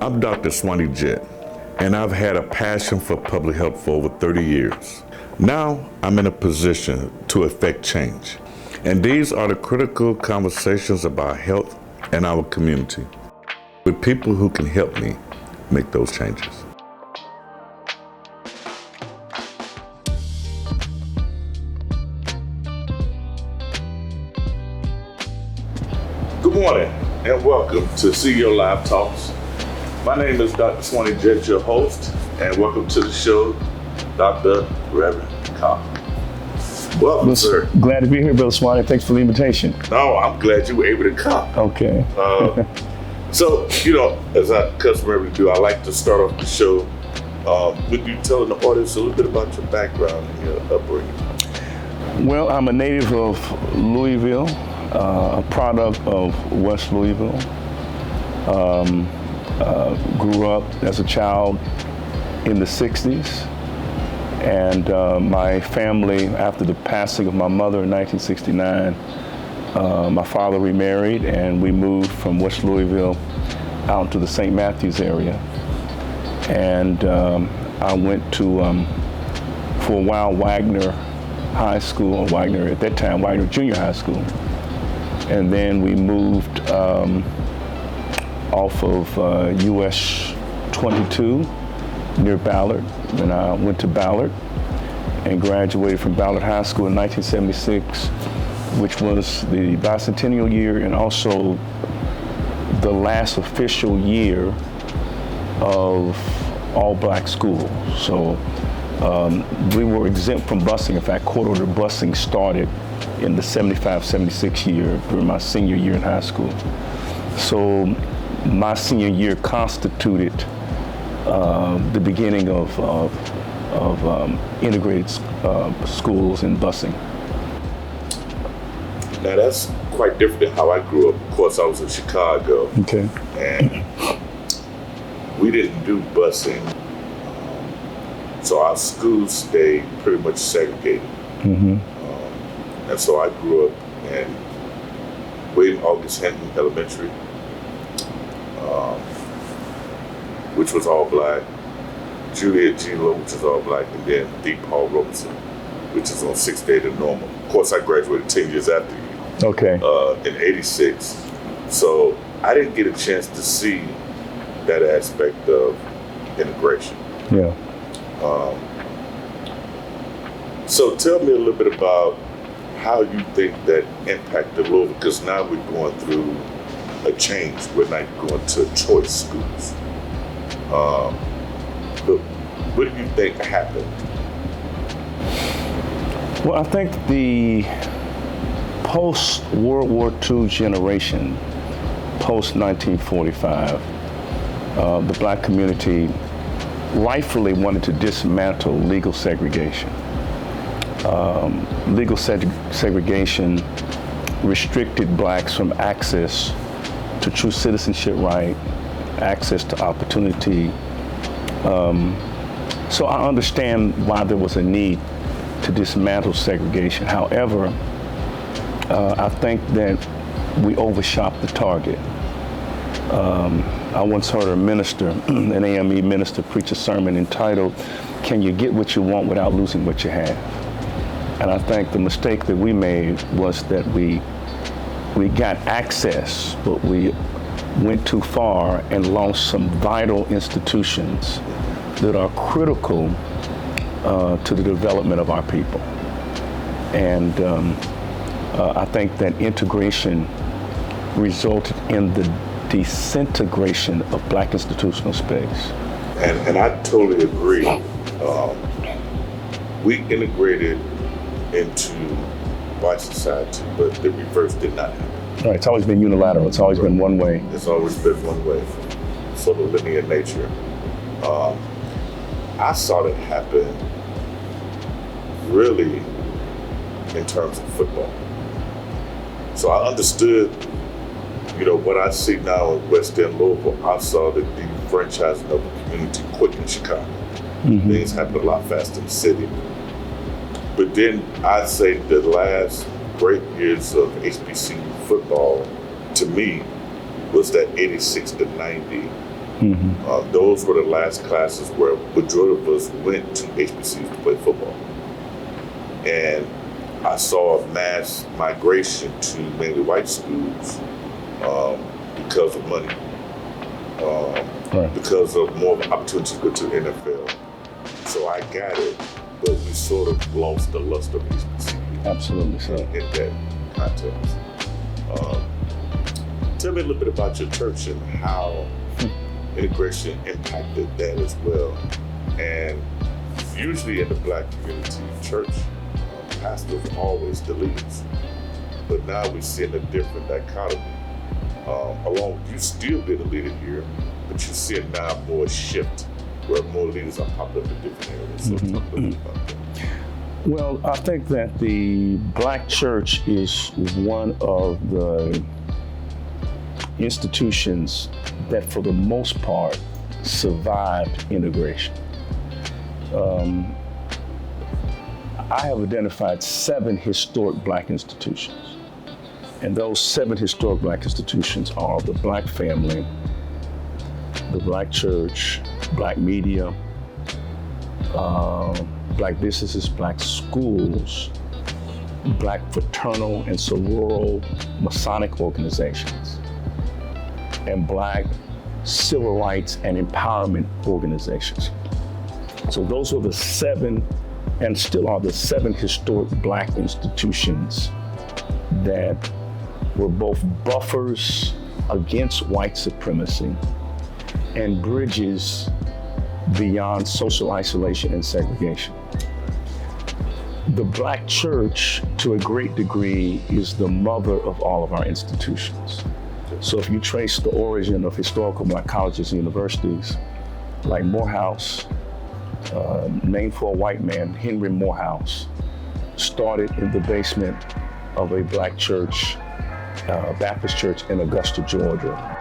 I'm Dr. Jett, and I've had a passion for public health for over 30 years. Now I'm in a position to effect change, and these are the critical conversations about health and our community, with people who can help me make those changes. Good morning and welcome to CEO Live Talks. My name is Dr. Jett, your host, and welcome to the show, Dr. Reverend Cosby. Welcome, sir. Glad to be here, Brother Swanee. Thanks for the invitation. No, I'm glad you were able to come. Okay. So, as I customarily do, I like to start off the show with you telling the audience a little bit about your background and your upbringing. Well, I'm a native of Louisville, a product of West Louisville. Grew up as a child in the 60s. And my family, after the passing of my mother in 1969, my father remarried and we moved from West Louisville out to the St. Matthews area. And I went to, for a while, Wagner High School, or Wagner, at that time, Wagner Junior High School. And then we moved off of US 22 near Ballard. And I went to Ballard and graduated from Ballard High School in 1976, which was the bicentennial year and also the last official year of all-black school. So we were exempt from busing. In fact, court-order busing started in the 75-76 year during my senior year in high school. So my senior year constituted the beginning of integrated schools and busing. Now that's quite different than how I grew up. Of course, I was in Chicago. Okay. And we didn't do busing. So our schools stayed pretty much segregated. Mm-hmm. And so I grew up in William August Hinton Elementary, which was all black, Juliet G. Lowe, which was all black, and then Deep Paul Robeson, which is on 6th Day to Normal. Of course, I graduated 10 years after you. Okay. In 86. So I didn't get a chance to see that aspect of integration. Yeah. So tell me a little bit about how you think that impacted Louisville, because now we're going through a change. We're not going to choice schools. But what do you think happened? Well, I think the post-World War II generation, post-1945, the black community rightfully wanted to dismantle legal segregation. Legal segregation restricted blacks from access to true citizenship right, access to opportunity. So I understand why there was a need to dismantle segregation. However, I think that we overshot the target. I once heard a minister, an AME minister, preach a sermon entitled, "Can you get what you want without losing what you have?" And I think the mistake that we made was that we got access, but we went too far and lost some vital institutions that are critical to the development of our people. And I think that integration resulted in the disintegration of black institutional space. And I totally agree. We integrated into white society, but the reverse did not happen. Right, it's always been unilateral. It's always been one way. It's always been one way, sort of linear nature. I saw that happen really in terms of football. So I understood, what I see now in West End Louisville. I saw the defranchising of the community quick in Chicago. Mm-hmm. Things happen a lot faster in the city. But then I'd say the last great years of HBCU football, to me, was that 86 to 90 Those were the last classes where majority of us went to HBCUs to play football. And I saw a mass migration to mainly white schools because of money, because of more opportunities to go to the NFL. So I got it, but we sort of lost the lust of HBCU. Absolutely, so. In that context. Tell me a little bit about your church and how integration impacted that as well. And usually in the Black community, church pastors are always the leaders. But now we're seeing a different dichotomy. Along with you still being a leader here, but you're seeing now more shift where more leaders are popping up in different areas. So talk a little bit about that. Well, I think that the Black church is one of the institutions that for the most part survived integration. I have identified 7 historic Black institutions. And those 7 historic Black institutions are the Black family, the Black church, Black media, Black businesses, Black schools, Black fraternal and sorority Masonic organizations, and Black civil rights and empowerment organizations. So those are the 7, and still are the 7 historic Black institutions that were both buffers against white supremacy and bridges beyond social isolation and segregation. The Black church, to a great degree, is the mother of all of our institutions. So if you trace the origin of historical Black colleges and universities, like Morehouse, named for a white man, Henry Morehouse, started in the basement of a Black church, Baptist church in Augusta, Georgia.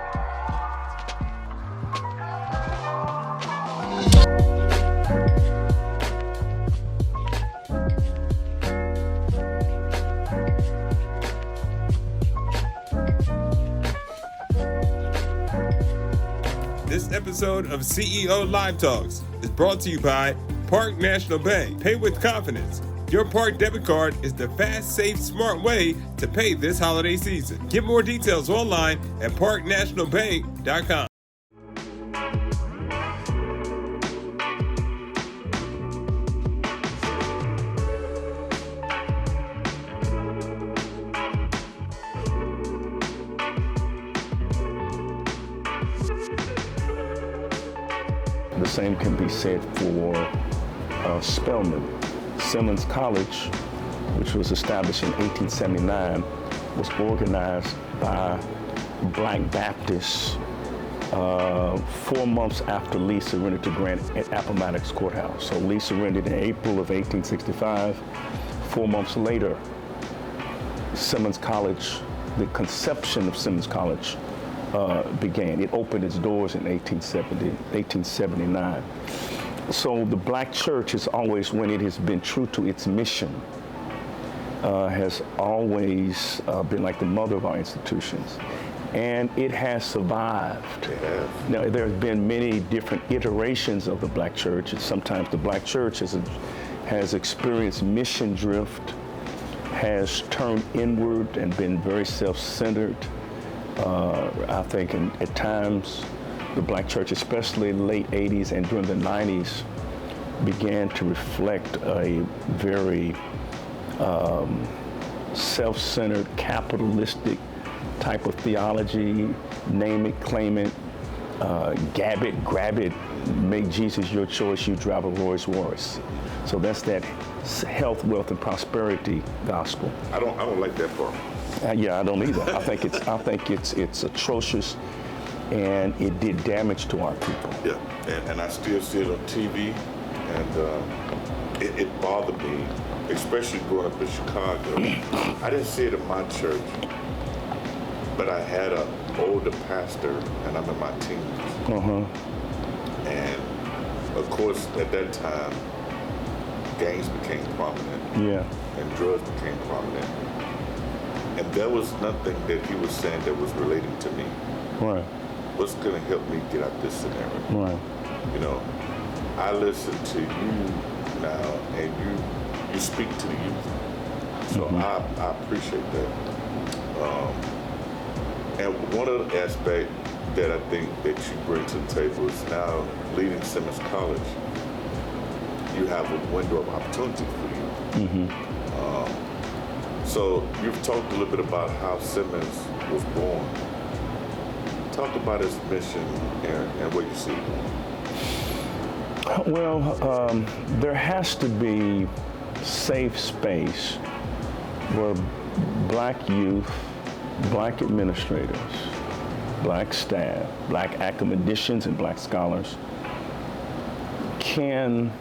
This episode of CEO Live Talks is brought to you by Park National Bank. Pay with confidence. Your Park debit card is the fast, safe, smart way to pay this holiday season. Get more details online at parknationalbank.com. The same can be said for Spelman. Simmons College, which was established in 1879, was organized by Black Baptists 4 months after Lee surrendered to Grant at Appomattox Courthouse. So Lee surrendered in April of 1865. 4 months later, Simmons College, the conception of Simmons College began. It opened its doors in 1879. So the Black church has always, when it has been true to its mission, has always been like the mother of our institutions. And it has survived. It has. Now, there have been many different iterations of the Black church. And sometimes the Black church has experienced mission drift, has turned inward and been very self-centered. I think at times, the Black church, especially in the late 80s and during the 90s, began to reflect a very self-centered, capitalistic type of theology, name it, claim it, gab it, grab it, make Jesus your choice, you drive a Rolls Royce. So that's that health, wealth, and prosperity gospel. I don't like that part. Yeah, I don't either. I think it's atrocious, and it did damage to our people. Yeah, and I still see it on TV, and it bothered me, especially growing up in Chicago. I didn't see it in my church, but I had an older pastor, and I'm in my teens. And of course, at that time, gangs became prominent. Yeah. And drugs became prominent. And there was nothing that he was saying that was relating to me. Right. what's going to help me get out this scenario? Right. You know, I listen to you now, and you speak to the youth. So I appreciate that. And one other aspect that I think that you bring to the table is now leading Simmons College. You have a window of opportunity for you. So you've talked a little bit about how Simmons was born. Talk about his mission and what you see. Well, there has to be safe space where Black youth, Black administrators, Black staff, Black academicians, and Black scholars can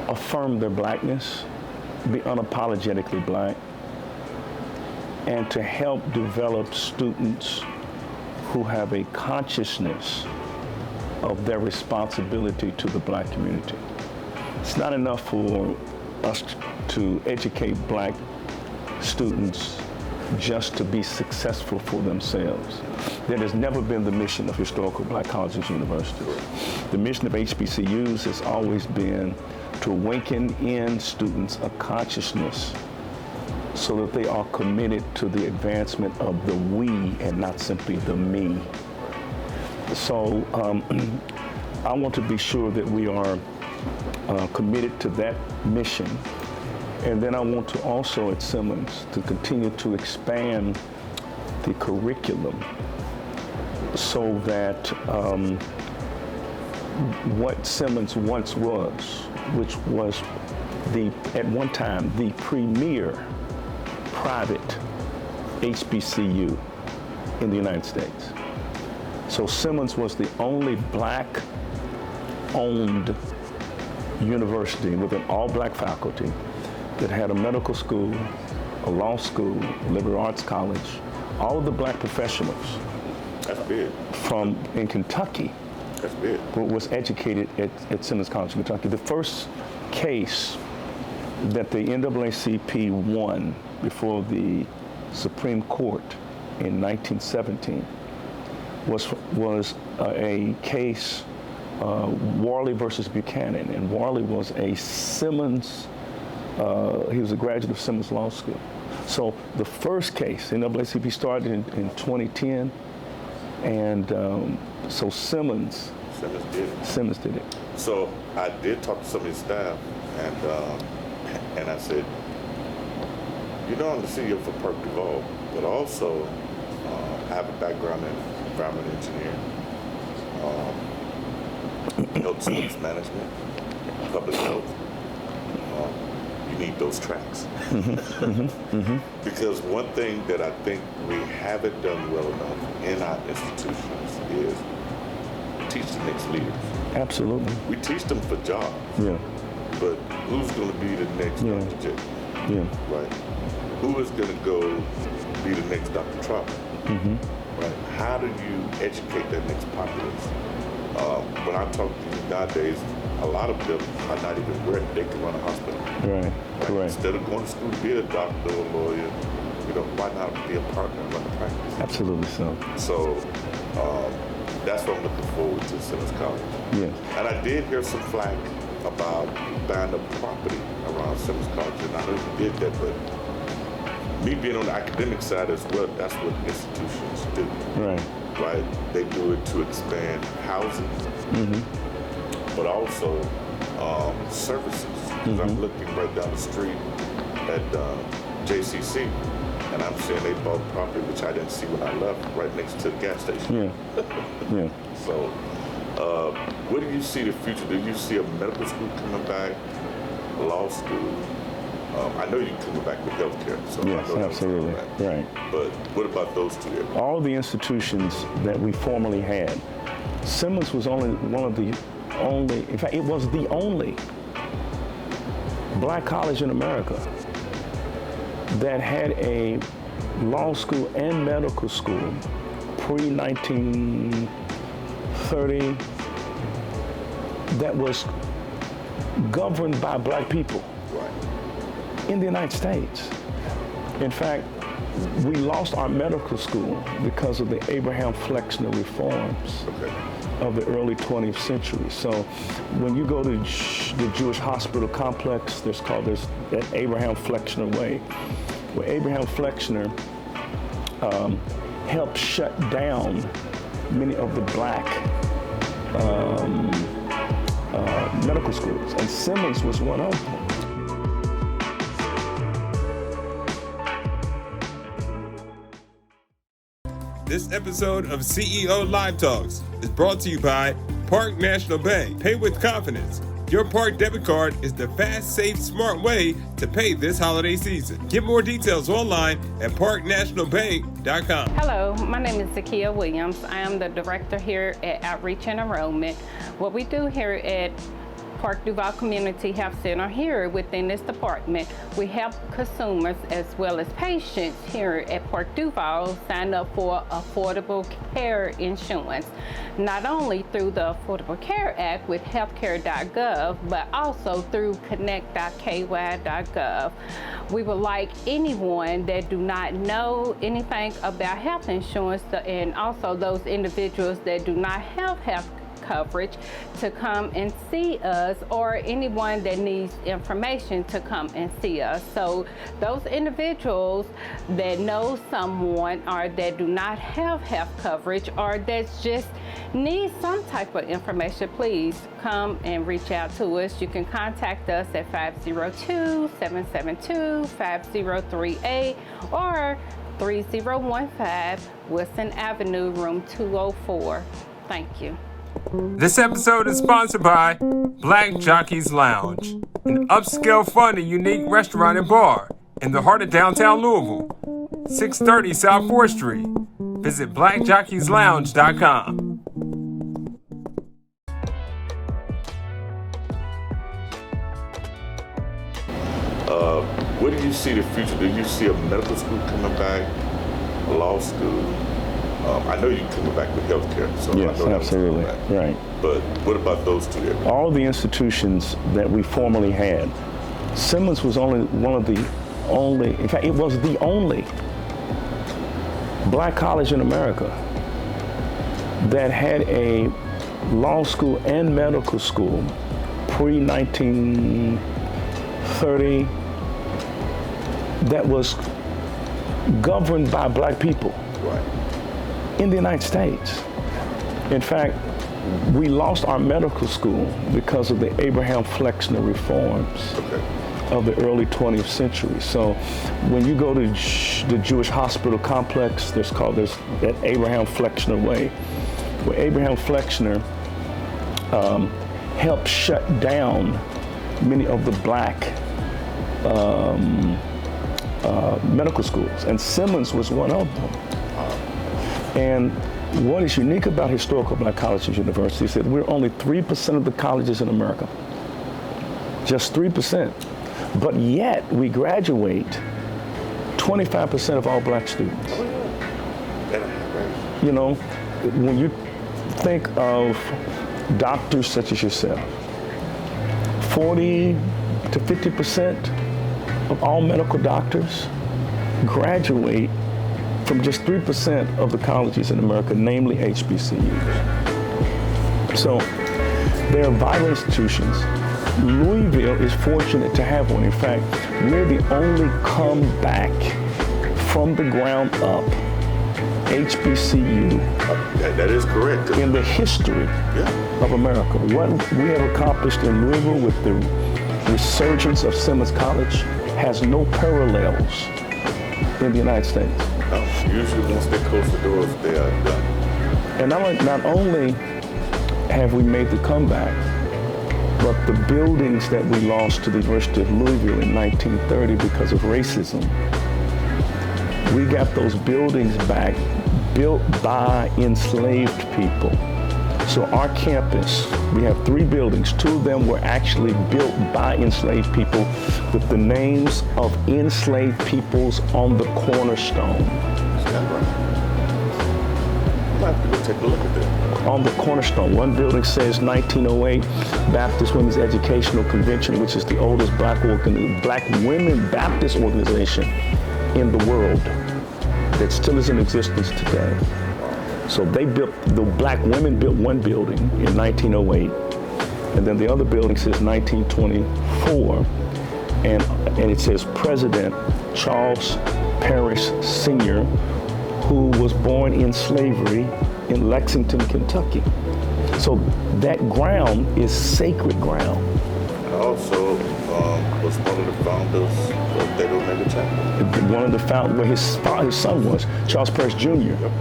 affirm their Blackness, be unapologetically Black, and to help develop students who have a consciousness of their responsibility to the Black community. It's not enough for us to educate Black students just to be successful for themselves. That has never been the mission of historical Black colleges and universities. The mission of HBCUs has always been to awaken in students a consciousness so that they are committed to the advancement of the we and not simply the me. So I want to be sure that we are committed to that mission. And then I want to also at Simmons to continue to expand the curriculum so that what Simmons once was, which was at one time, the premier private HBCU in the United States. So Simmons was the only Black-owned university with an all-Black faculty that had a medical school, a law school, a liberal arts college, all of the Black professionals. That's big. From in Kentucky. That's big. Was educated at Simmons College in Kentucky. The first case that the NAACP won before the Supreme Court in 1917 was a case, Warley versus Buchanan, and Warley was a Simmons, he was a graduate of Simmons Law School. So the first case, the NAACP started in 2010, and so Simmons did it. So I did talk to some of his staff, and I said, you know, I'm the CEO for DuValle, but also I have a background in environment engineering, health service management, public health. You need those tracks. Because one thing that I think we haven't done well enough in our institutions is teach the next leaders. Absolutely. We teach them for jobs. Yeah. But who's going to be the next Dr. Jett? Yeah. Right. Who is going to go be the next Dr. Trump? Right. How do you educate that next populace? When I talk to you nowadays, a lot of them are not even ready. They can run a hospital. Right. Instead of going to school to be a doctor or a lawyer, you know, why not be a partner and run a practice? Absolutely so. So that's what I'm looking forward to Simmons College. Yes. And I did hear some flack about buying up property around Simmons College, and I know you did that, but me being on the academic side as well, that's what institutions do. Right. They do it to expand housing, but also services. Because I'm looking right down the street at JCC, and I'm seeing they bought property, which I didn't see when I left, right next to the gas station. So, what do you see the future? Do you see a medical school coming back, law school? I know you're coming back with healthcare. So yes, absolutely. Right. But what about those two areas? All the institutions that we formerly had, Simmons was only one of the only, in fact, it was the only Black college in America that had a law school and medical school pre-1930 that was governed by Black people in the United States. In fact, we lost our medical school because of the Abraham Flexner reforms of the early 20th century. So when you go to the Jewish hospital complex, there's that Abraham Flexner way, where Abraham Flexner helped shut down many of the black medical schools, and Simmons was one of them. This episode of CEO Live Talks is brought to you by Park National Bank. Pay with confidence. Your Park debit card is the fast, safe, smart way to pay this holiday season. Get more details online at parknationalbank.com. Hello, my name is Zakia Williams. I am the director here at Outreach and Enrollment. What we do here at Park DuValle Community Health Center here within this department, we help consumers as well as patients here at Park DuValle sign up for affordable care insurance, not only through the Affordable Care Act with healthcare.gov, but also through connect.ky.gov. We would like anyone that do not know anything about health insurance, and also those individuals that do not have health coverage, to come and see us, or anyone that needs information to come and see us. So those individuals that know someone or that do not have health coverage or that just need some type of information, please come and reach out to us. You can contact us at 502-772-5038 or 3015 Wilson Avenue, room 204. Thank you. This episode is sponsored by Black Jockey's Lounge, an upscale, fun, and unique restaurant and bar in the heart of downtown Louisville, 630 South 4th Street. Visit blackjockey'slounge.com. Where do you see the future? Do you see a medical school coming back, a law school? I know you're coming back with healthcare, so yes, I know absolutely, right. But what about those two areas? All the institutions that we formerly had, Simmons was only one of the only, in fact, it was the only black college in America that had a law school and medical school pre-1930 that was governed by black people. Right. In the United States. In fact, we lost our medical school because of the Abraham Flexner reforms of the early 20th century. So when you go to the Jewish hospital complex, there's that Abraham Flexner way, where Abraham Flexner helped shut down many of the black medical schools, and Simmons was one of them. And what is unique about historical black colleges and universities is that we're only 3% of the colleges in America. Just 3%. But yet we graduate 25% of all black students. You know, when you think of doctors such as yourself, 40 to 50% of all medical doctors graduate from just 3% of the colleges in America, namely HBCUs. So they are vital institutions. Louisville is fortunate to have one. In fact, we're the only comeback from the ground up HBCU. That is correct. In the history of America. What we have accomplished in Louisville with the resurgence of Simmons College has no parallels in the United States. No, usually once they close the doors, they are done. And not only have we made the comeback, but the buildings that we lost to the University of Louisville in 1930 because of racism, we got those buildings back, built by enslaved people. So our campus, we have 3 buildings. 2 of them were actually built by enslaved people with the names of enslaved peoples on the cornerstone. Is that right? I'll have to go take a look at that. On the cornerstone, one building says 1908 Baptist Women's Educational Convention, which is the oldest black women Baptist organization in the world. that still is in existence today. So the black women built one building in 1908, and then the other building says 1924, and it says President Charles Parrish Sr., who was born in slavery in Lexington, Kentucky. So that ground is sacred ground. And also was one of the founders of Theta Omega Chapter. One of the founders, where his son was, Charles Parrish Jr. Yep.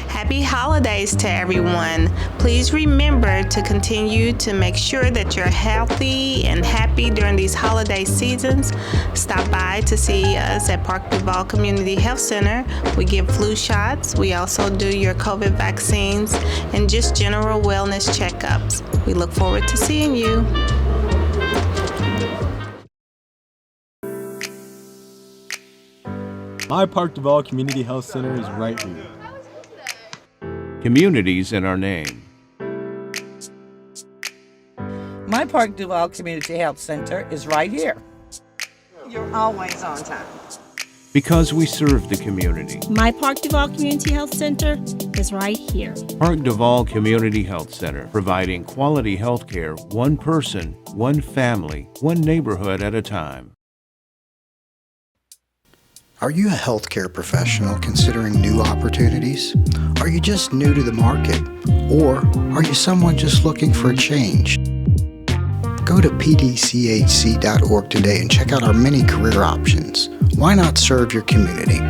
Happy holidays to everyone. Please remember to continue to make sure that you're healthy and happy during these holiday seasons. Stop by to see us at Park DuValle Community Health Center. We give flu shots. We also do your COVID vaccines and just general wellness checkups. We look forward to seeing you. My Park DuValle Community Health Center is right here. Communities in our name. My Park DuValle Community Health Center is right here. You're always on time. Because we serve the community. My Park DuValle Community Health Center is right here. Park DuValle Community Health Center, providing quality health care, one person, one family, one neighborhood at a time. Are you a healthcare professional considering new opportunities? Are you just new to the market? Or are you someone just looking for a change? Go to pdchc.org today and check out our many career options. Why not serve your community?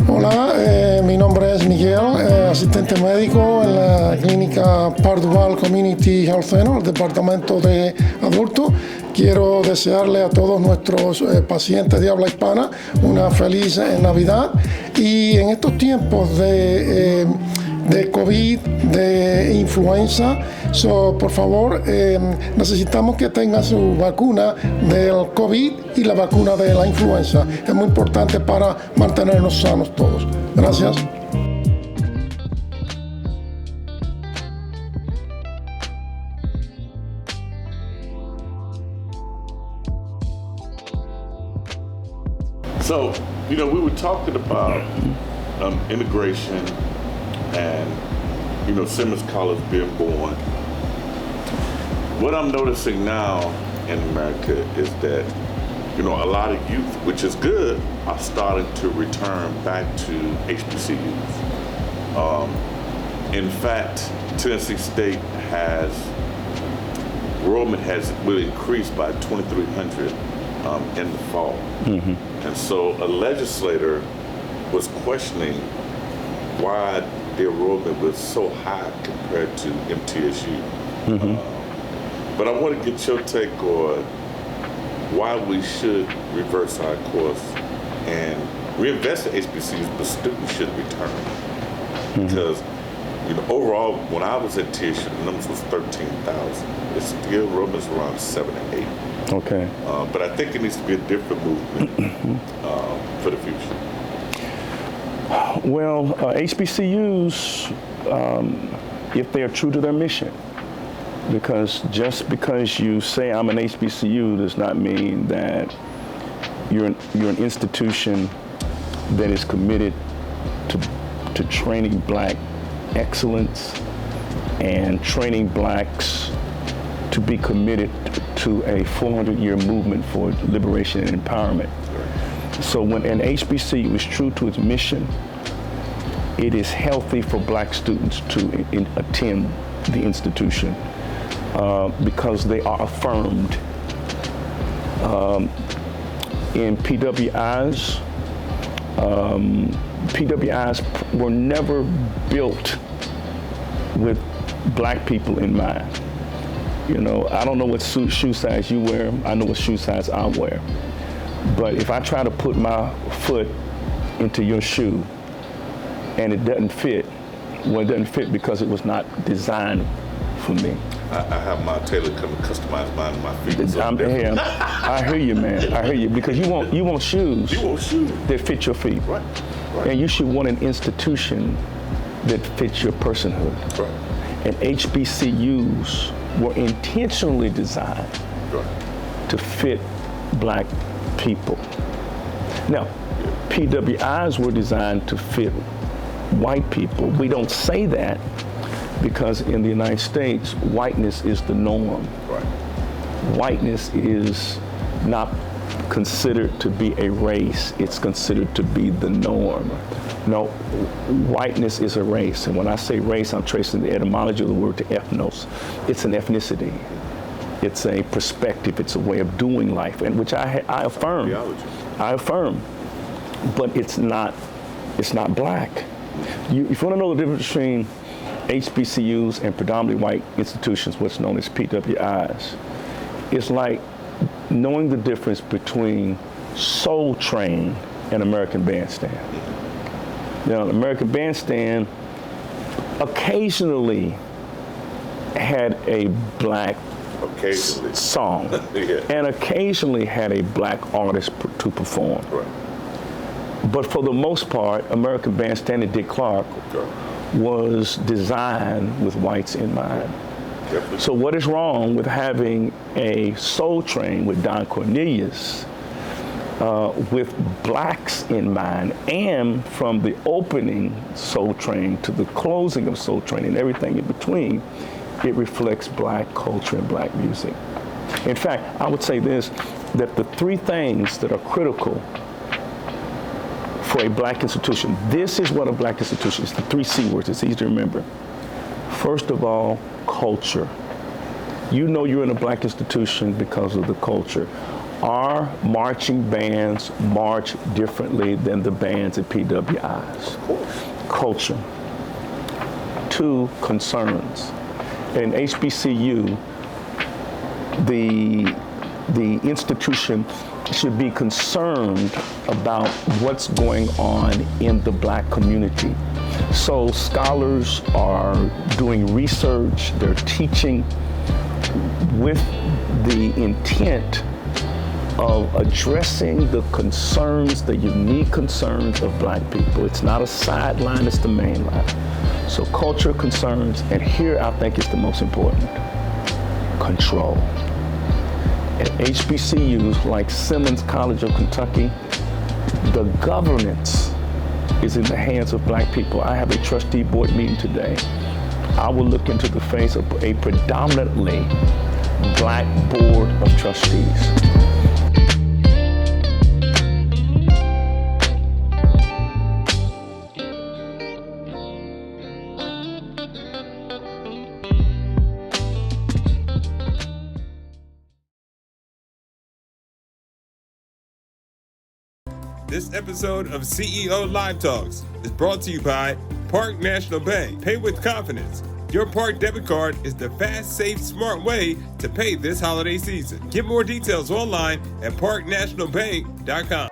Hola, mi nombre es Miguel, asistente médico en la clínica Park DuValle Community Health Center, el departamento de adultos. Quiero desearle a todos nuestros pacientes de habla hispana una feliz Navidad, y en estos tiempos de COVID, de influenza, por favor, necesitamos que tengan su vacuna del COVID y la vacuna de la influenza. Es muy importante para mantenernos sanos todos. Gracias. So, we were talking about integration and, Simmons College being born. What I'm noticing now in America is that, a lot of youth, which is good, are starting to return back to HBCUs. In fact, Tennessee State enrollment has really increased by 2,300 in the fall. Mm-hmm. And so a legislator was questioning why the enrollment was so high compared to MTSU. Mm-hmm. But I want to get your take on why we should reverse our course and reinvest in HBCUs, but students should return. Mm-hmm. Because, overall, when I was at TSU, the numbers was 13,000. The enrollment's around 7 and 8. Okay. But I think it needs to be a different movement for the future. Well, HBCUs, if they are true to their mission, because just because you say I'm an HBCU does not mean that you're an institution that is committed to training black excellence and training blacks to be committed to a 400-year movement for liberation and empowerment. So when an HBCU is true to its mission, it is healthy for black students to attend the institution because they are affirmed. In PWIs, PWIs were never built with black people in mind. I don't know what shoe size you wear. I know what shoe size I wear. But if I try to put my foot into your shoe and it doesn't fit, well, it doesn't fit because it was not designed for me. I have my tailor come and customize mine to my feet. I hear you, man. I hear you, because you want shoes. You want shoes that fit your feet. Right. And you should want an institution that fits your personhood. Right. And HBCUs were intentionally designed to fit black people. Now, PWIs were designed to fit white people. We don't say that because in the United States, whiteness is the norm. Right. Whiteness is not considered to be a race, it's considered to be the norm. No, whiteness is a race, and when I say race, I'm tracing the etymology of the word to ethnos. It's an ethnicity, it's a perspective, it's a way of doing life, and which I affirm. I affirm, but it's not black. If you want to know the difference between HBCUs and predominantly white institutions, what's known as PWIs, it's like knowing the difference between Soul Train and American Bandstand. American Bandstand occasionally had a black song and occasionally had a black artist to perform. Right. But for the most part, American Bandstand and Dick Clark was designed with whites in mind. So what is wrong with having a Soul Train with Don Cornelius with blacks in mind, and from the opening Soul Train to the closing of Soul Train and everything in between, it reflects black culture and black music. In fact, I would say this, that the three things that are critical for a black institution, this is what a black institution is, the three C words, it's easy to remember. First of all, culture. You know you're in a black institution because of the culture. Our marching bands march differently than the bands at PWIs. Culture. 2, concerns. In HBCU, the institution should be concerned about what's going on in the black community. So scholars are doing research, they're teaching with the intent of addressing the concerns, the unique concerns of black people. It's not a sideline, it's the main line. So culture, concerns, and here I think is the most important, control. At HBCUs like Simmons College of Kentucky, the governance is in the hands of black people. I have a trustee board meeting today. I will look into the face of a predominantly black board of trustees. This episode of CEO Live Talks is brought to you by Park National Bank. Pay with confidence. Your Park debit card is the fast, safe, smart way to pay this holiday season. Get more details online at parknationalbank.com.